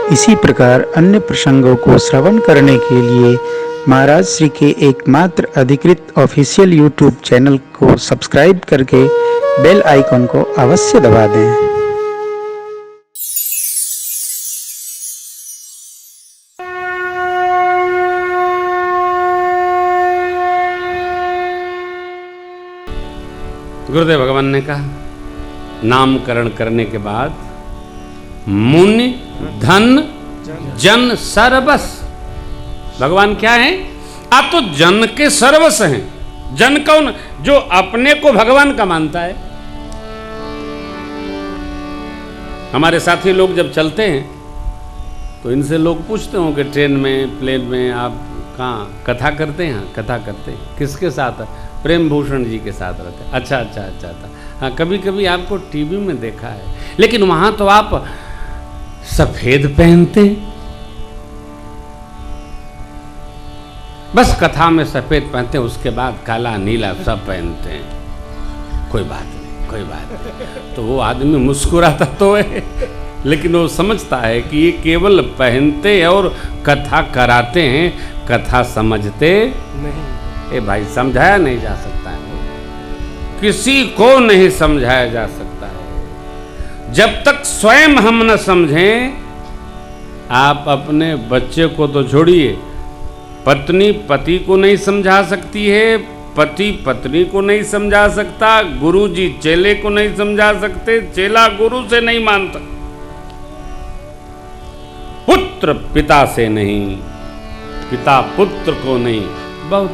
इसी प्रकार अन्य प्रसंगों को श्रवण करने के लिए महाराज श्री के एकमात्र अधिकृत ऑफिशियल यूट्यूब चैनल को सब्सक्राइब करके बेल आइकन को अवश्य दबा दें। गुरुदेव भगवान ने कहा, नामकरण करने के बाद मुनि धन जन सर्वस। भगवान क्या है? आप तो जन के सर्वस हैं। जन कौन? जो अपने को भगवान का मानता है। हमारे साथी लोग जब चलते हैं तो इनसे लोग पूछते होंगे ट्रेन में, प्लेन में, आप कहाँ कथा करते हैं? कथा करते हैं। किसके साथ? प्रेम भूषण जी के साथ रहते हैं। अच्छा। हाँ, कभी कभी आपको टीवी में देखा है, लेकिन वहां तो आप सफेद पहनते हैं। बस कथा में सफेद पहनते हैं, उसके बाद काला नीला सब पहनते हैं। कोई बात नहीं। तो वो आदमी मुस्कुराता तो है, लेकिन वो समझता है कि ये केवल पहनते और कथा कराते हैं, कथा समझते नहीं। ए भाई, समझाया नहीं जा सकता है, किसी को नहीं समझाया जा सकता है जब तक स्वयं हम न समझें। आप अपने बच्चे को तो छोड़िए, पत्नी पति को नहीं समझा सकती है, पति पत्नी को नहीं समझा सकता, गुरु जी चेले को नहीं समझा सकते, चेला गुरु से नहीं मानता, पुत्र पिता से नहीं, पिता पुत्र को नहीं। बहुत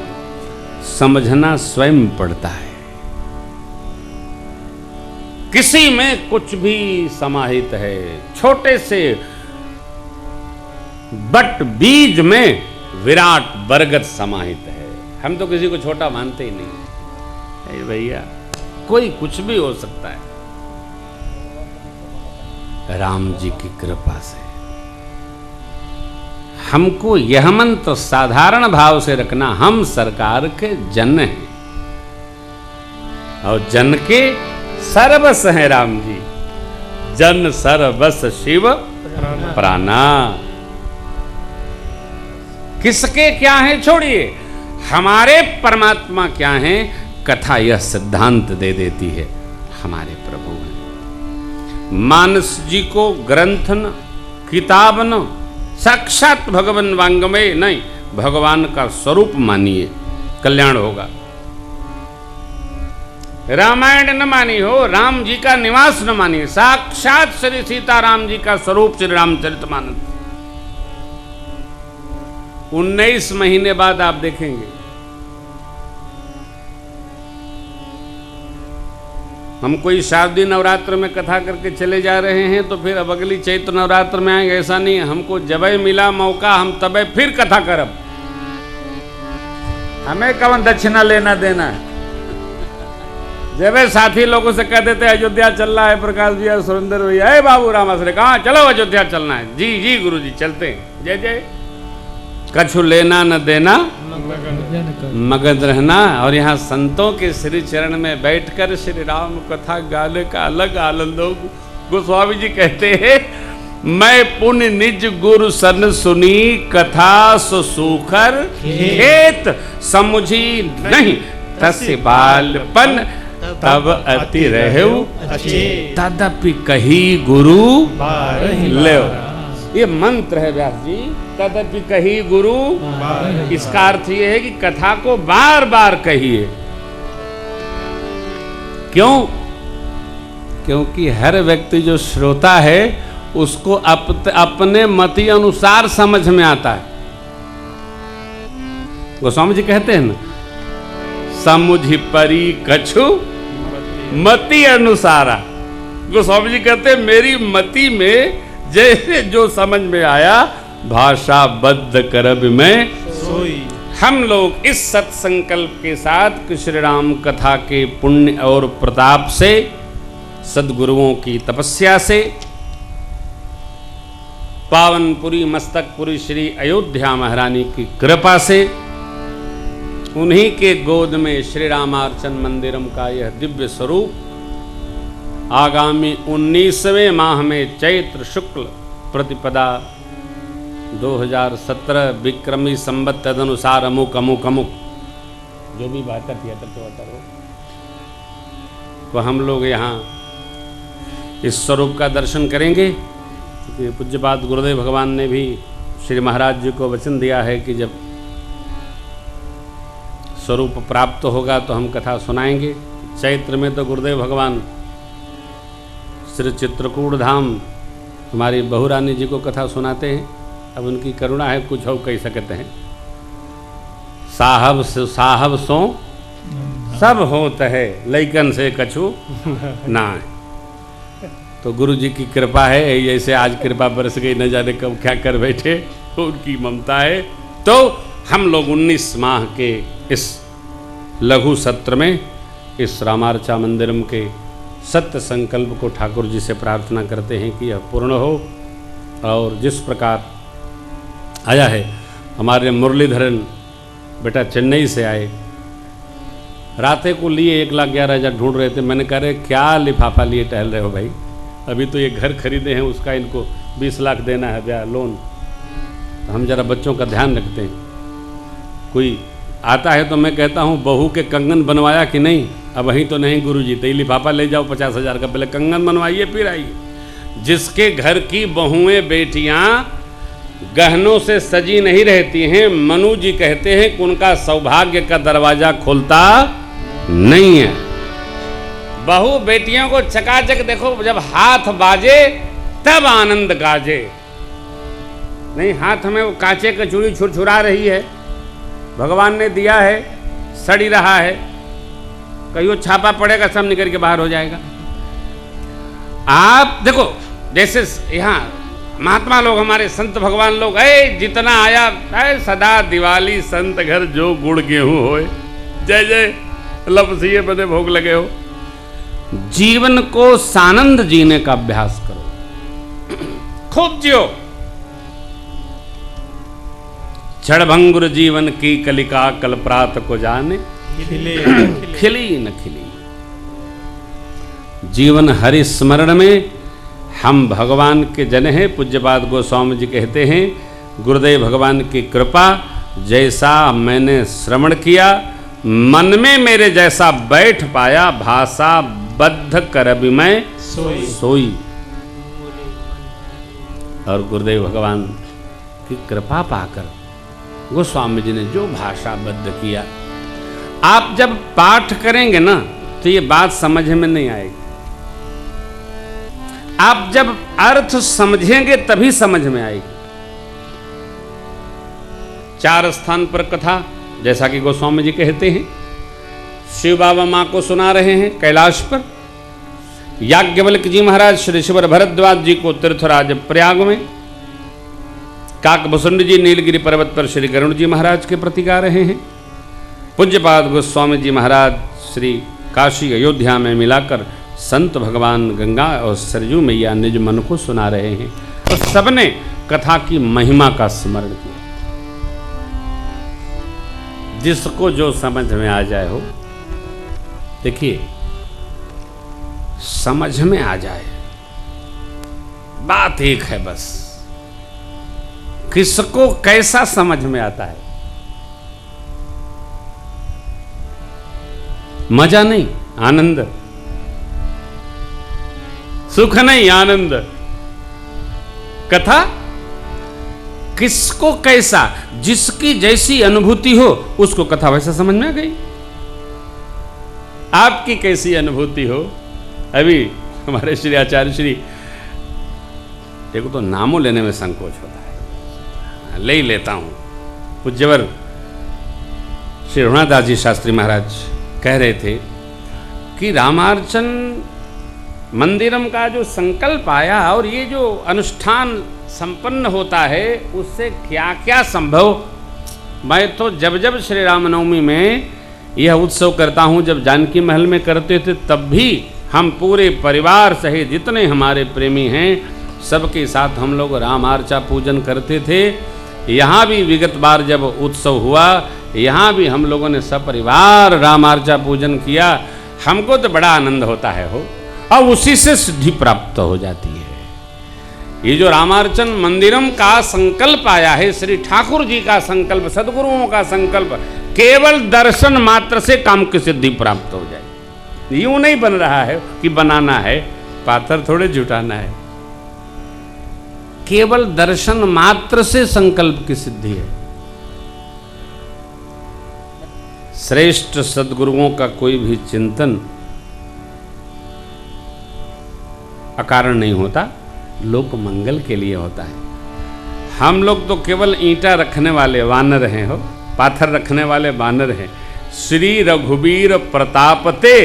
समझना स्वयं पड़ता है। किसी में कुछ भी समाहित है, छोटे से बट बीज में विराट बरगद समाहित है। हम तो किसी को छोटा मानते ही नहीं भैया, कोई कुछ भी हो सकता है। राम जी की कृपा से हमको यह मंत्र साधारण भाव से रखना, हम सरकार के जन हैं और जन के सर्वस हैं राम जी। जन सर्वस शिव प्राणा। किसके क्या है छोड़िए, हमारे परमात्मा क्या हैं, कथा यह सिद्धांत दे देती है। हमारे प्रभु हैं। मानस जी को ग्रंथ न, किताब न, साक्षात भगवान वांगमय नहीं, भगवान का स्वरूप मानिए, कल्याण होगा। रामायण न मानी हो, राम जी का निवास न मानिए, साक्षात श्री सीताराम जी का स्वरूप श्री रामचरितमानस। 19 महीने बाद आप देखेंगे, हम कोई शारदीय नवरात्र में कथा करके चले जा रहे हैं तो फिर अब अगली चैत्र नवरात्र में आएंगे, ऐसा नहीं है। हमको जबे मिला मौका हम तबे फिर कथा करब। हमें कौन दक्षिणा लेना देना है। जबे साथी लोगों से कह देते अयोध्या चल रहा है प्रकाश भैया, सुरेंद्र भैया, अरे बाबू रामाश्री, कहाँ चलो अयोध्या चलना है। जी गुरु जी चलते हैं, जय जय। कछु लेना न देना, मगन रहना। और यहाँ संतों के श्री चरण में बैठकर श्री राम कथा गाने का अलग आनंद हो। गोस्वामी जी कहते हैं, मैं पुण्य निज गुरु सन सुनी, कथा सुखर खेत समुझी नहीं, तस बालपन तब अति रहु तदपि कही गुरु ले। ये मंत्र है व्यास जी, तदपि कही गुरु। इसका अर्थ ये है कि कथा को बार बार कहिए। क्यों? क्योंकि हर व्यक्ति जो श्रोता है उसको अपने मति अनुसार समझ में आता है। गोस्वामी जी कहते हैं ना, समुझि परी कछु मति अनुसारा। गोस्वामी जी कहते हैं, मेरी मति में जैसे जो समझ में आया, भाषा बद्ध करब में सोई। हम लोग इस सत्संकल्प के साथ श्री राम कथा के पुण्य और प्रताप से, सद्गुरुओं की तपस्या से, पावनपुरी मस्तकपुरी श्री अयोध्या महारानी की कृपा से, उन्हीं के गोद में श्री रामार्चन मंदिरम का यह दिव्य स्वरूप आगामी 19वें माह में चैत्र शुक्ल प्रतिपदा 2017 विक्रमी संवत तदनुसार अमुक अमुक अमुक जो भी 72 73 74 हो, तो हम लोग यहाँ इस स्वरूप का दर्शन करेंगे। क्योंकि पूज्यपाद गुरुदेव भगवान ने भी श्री महाराज जी को वचन दिया है कि जब स्वरूप प्राप्त होगा तो हम कथा सुनाएंगे। चैत्र में तो गुरुदेव भगवान श्री चित्रकूट धाम हमारी बहू रानी जी को कथा सुनाते हैं। अब उनकी करुणा है, कुछ हो कह सकते हैं। साहब सो सब होत है, लैकन से कछु ना है। तो गुरु जी की कृपा है, जैसे आज कृपा बरस गई, न जाने कब क्या कर बैठे, उनकी ममता है। तो हम लोग 19 माह के इस लघु सत्र में इस रामार्चा मंदिरम के सत्य संकल्प को ठाकुर जी से प्रार्थना करते हैं कि यह पूर्ण हो। और जिस प्रकार आया है, हमारे मुरलीधरन बेटा चेन्नई से आए, राते को लिए 1,11,000 ढूंढ रहे थे। मैंने कहा रहे क्या लिफाफा लिए टहल रहे हो भाई, अभी तो ये घर खरीदे हैं, उसका इनको 20 लाख देना है ब्याह लोन। तो हम जरा बच्चों का ध्यान रखते हैं। कोई आता है तो मैं कहता हूँ बहू के कंगन बनवाया कि नहीं, अब वहीं तो नहीं गुरुजी, तो लिफाफा ले जाओ 50,000 का, पहले कंगन बनवाइए फिर आइए। जिसके घर की बहुएं बेटियां गहनों से सजी नहीं रहती हैं, मनु जी कहते हैं कि उनका सौभाग्य का दरवाजा खुलता नहीं है। बहू बेटियों को चकाचक देखो, जब हाथ बाजे तब आनंद गाजे। नहीं, हाथ में वो कांचे की चूड़ी छुरछुरा रही है, भगवान ने दिया है, सड़ी रहा है, कहीं छापा पड़ेगा सब निकल के बाहर हो जाएगा। आप देखो, जैसे यहाँ महात्मा लोग, हमारे संत भगवान लोग, जितना आया सदा दिवाली संत घर जो गुड़ गेहूं होए, जय जय लपसिए बने भोग लगे हो। जीवन को सानंद जीने का अभ्यास करो, खूब जियो। क्षणभंगुर जीवन की कलिका कल प्रात को जाने, खिली न खिली। जीवन हरि स्मरण में हम भगवान के जन हैं। पूज्यपाद गोस्वामी जी कहते हैं, गुरुदेव भगवान की कृपा, जैसा मैंने श्रवण किया मन में मेरे जैसा बैठ पाया, भाषा बद्ध करबि मैं सोई। और गुरुदेव भगवान की कृपा पाकर गोस्वामी जी ने जो भाषा बद्ध किया, आप जब पाठ करेंगे ना तो ये बात समझ में नहीं आएगी। आप जब अर्थ समझेंगे तभी समझ में आएगी। 4 स्थान पर कथा, जैसा कि गोस्वामी जी कहते हैं, शिव बाबा मां को सुना रहे हैं कैलाश पर। याज्ञवल्क्य जी महाराज श्री शिवर भरद्वाज जी को तीर्थराज प्रयाग में, काकभूषण जी नीलगिरी पर्वत पर श्री गरुड़ जी महाराज के प्रति गा रहे हैं। पूज्यपाद गोस्वामी जी महाराज श्री काशी अयोध्या में मिलाकर संत भगवान गंगा और सरयू मैया निज मन को सुना रहे हैं। और सबने कथा की महिमा का स्मरण किया। जिसको जो समझ में आ जाए हो, देखिए समझ में आ जाए, बात एक है बस, किसको कैसा समझ में आता है। मजा नहीं, आनंद, सुख नहीं, आनंद। कथा किसको कैसा, जिसकी जैसी अनुभूति हो उसको कथा वैसा समझ में आ गई। आपकी कैसी अनुभूति हो। अभी हमारे श्री आचार्य श्री, देखो तो नामों लेने में संकोच होता है, ले ही लेता हूं। पूज्यवर श्री रघुनाथदास जी शास्त्री महाराज कह रहे थे कि रामार्चन मंदिरम का जो संकल्प आया और ये जो अनुष्ठान संपन्न होता है, उससे क्या क्या संभव। मैं तो जब जब श्री रामनवमी में यह उत्सव करता हूँ, जब जानकी महल में करते थे तब भी हम पूरे परिवार सहित जितने हमारे प्रेमी हैं सबके साथ हम लोग रामार्चा पूजन करते थे। यहाँ भी विगत बार जब उत्सव हुआ, यहाँ भी हम लोगों ने सपरिवार रामार्चा पूजन किया। हमको तो बड़ा आनंद होता है हो, और उसी से सिद्धि प्राप्त हो जाती है। ये जो रामार्चन मंदिरम का संकल्प आया है, श्री ठाकुर जी का संकल्प, सदगुरुओं का संकल्प, केवल दर्शन मात्र से काम की सिद्धि प्राप्त हो जाए। यूं नहीं बन रहा है कि बनाना है, पाथर थोड़े जुटाना है, केवल दर्शन मात्र से संकल्प की सिद्धि है। श्रेष्ठ सदगुरुओं का कोई भी चिंतन अकारण नहीं होता, लोक मंगल के लिए होता है। हम लोग तो केवल ईंटा रखने वाले वानर हैं, हो पाथर रखने वाले वानर हैं। श्री रघुबीर प्रतापते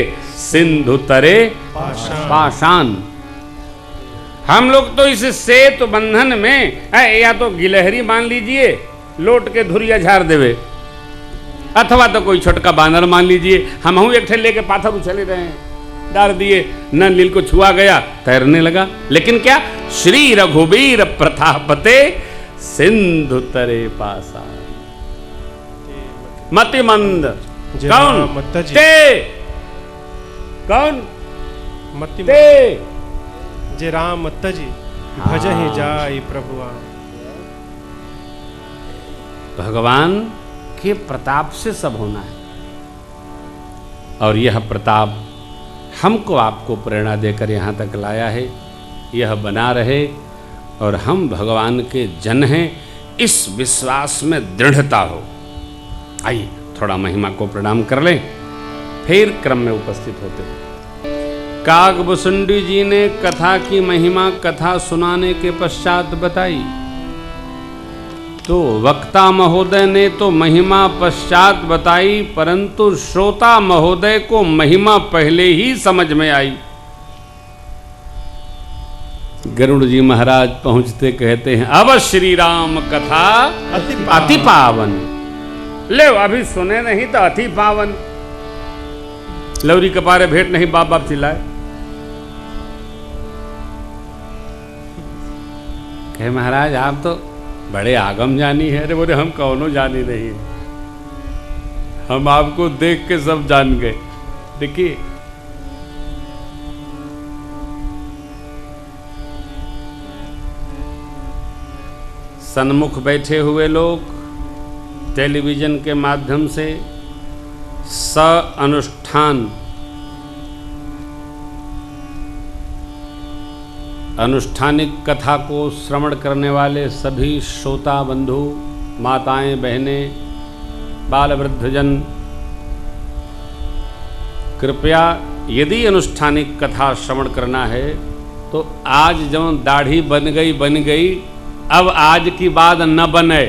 सिंधु तरे पाषाण। हम लोग तो इस सेतु बंधन में या तो गिलहरी मान लीजिए, लोट के धुरिया झाड़ देवे, अथवा तो कोई छोटका बानर मान लीजिए। हम एक ठे लेके पाथर उछले रहे हैं, डाल दिए, न नील को छुआ गया, तैरने लगा। लेकिन क्या, श्री रघुबीर प्रतापते सिंधु तरे पाषाण। मतिमंद कौन? ते कौन? ते जे राम तजी भजहि जाई प्रभुआ। भगवान के प्रताप से सब होना है, और यह प्रताप हमको आपको प्रेरणा देकर यहाँ तक लाया है। यह बना रहे और हम भगवान के जन हैं, इस विश्वास में दृढ़ता हो। आइए थोड़ा महिमा को प्रणाम कर लें, फिर क्रम में उपस्थित होते हैं। कागभूषुंडी जी ने कथा की महिमा कथा सुनाने के पश्चात बताई, तो वक्ता महोदय ने तो महिमा पश्चात बताई, परंतु श्रोता महोदय को महिमा पहले ही समझ में आई। गरुड़ जी महाराज पहुंचते कहते हैं, अब श्री राम कथा अति पावन। ले अभी सुने नहीं तो अति पावन। लौरी कपारे भेंट नहीं, बाप बाप चिल्लाए। कहे महाराज आप तो बड़े आगम जानी है। अरे बोले हम कौनो जानी नहीं, हम आपको देख के सब जान गए। देखिए सन्मुख बैठे हुए लोग टेलीविजन के माध्यम से अनुष्ठान अनुष्ठानिक कथा को श्रवण करने वाले सभी श्रोता बंधु, माताएं, बहनें, बाल वृद्धजन, कृपया यदि अनुष्ठानिक कथा श्रवण करना है तो आज जब दाढ़ी बन गई, अब आज की बात न बने।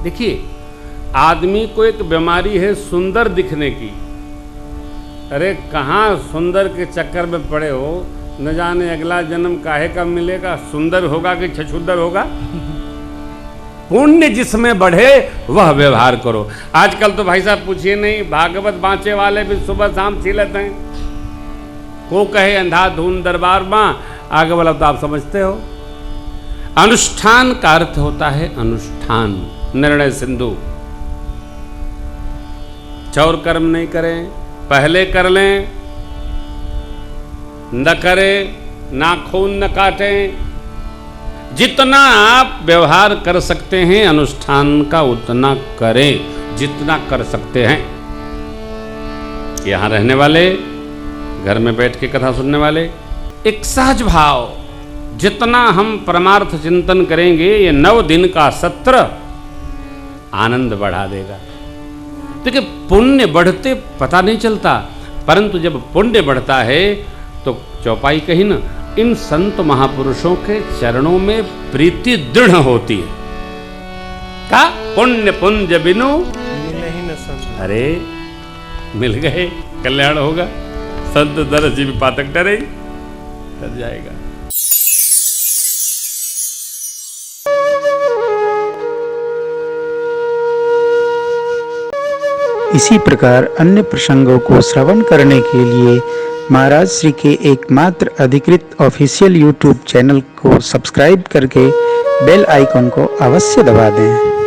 देखिए आदमी को एक बीमारी है सुंदर दिखने की। अरे कहाँ सुंदर के चक्कर में पड़े हो, न जाने अगला जन्म काहे का मिलेगा, सुंदर होगा कि छछुंदर होगा। पुण्य जिसमें बढ़े वह व्यवहार करो। आजकल तो भाई साहब पूछिए नहीं, भागवत बाँचे वाले भी सुबह शाम छिलते हैं। को कहे अंधाधुन दरबार मां, आगे वाला तो आप समझते हो। अनुष्ठान का अर्थ होता है अनुष्ठान, निर्णय सिंधु। चौर कर्म नहीं करें, पहले कर लें, न करें, नाखून न काटें। जितना आप व्यवहार कर सकते हैं अनुष्ठान का उतना करें, जितना कर सकते हैं। यहां रहने वाले, घर में बैठ के कथा सुनने वाले, एक सहज भाव, जितना हम परमार्थ चिंतन करेंगे ये 9 दिन का सत्र आनंद बढ़ा देगा। देखिए पुण्य बढ़ते पता नहीं चलता, परंतु जब पुण्य बढ़ता है तो चौपाई कही ना, इन संत महापुरुषों के चरणों में प्रीति दृढ़ होती है। का पुण्य पुंज बिनु नहीं न संत। अरे मिल गए, कल्याण होगा। संत दरस जी भी पातक डरे, डर जाएगा। इसी प्रकार अन्य प्रसंगों को श्रवण करने के लिए महाराज श्री के एकमात्र अधिकृत ऑफिशियल यूट्यूब चैनल को सब्सक्राइब करके बेल आइकॉन को अवश्य दबा दें।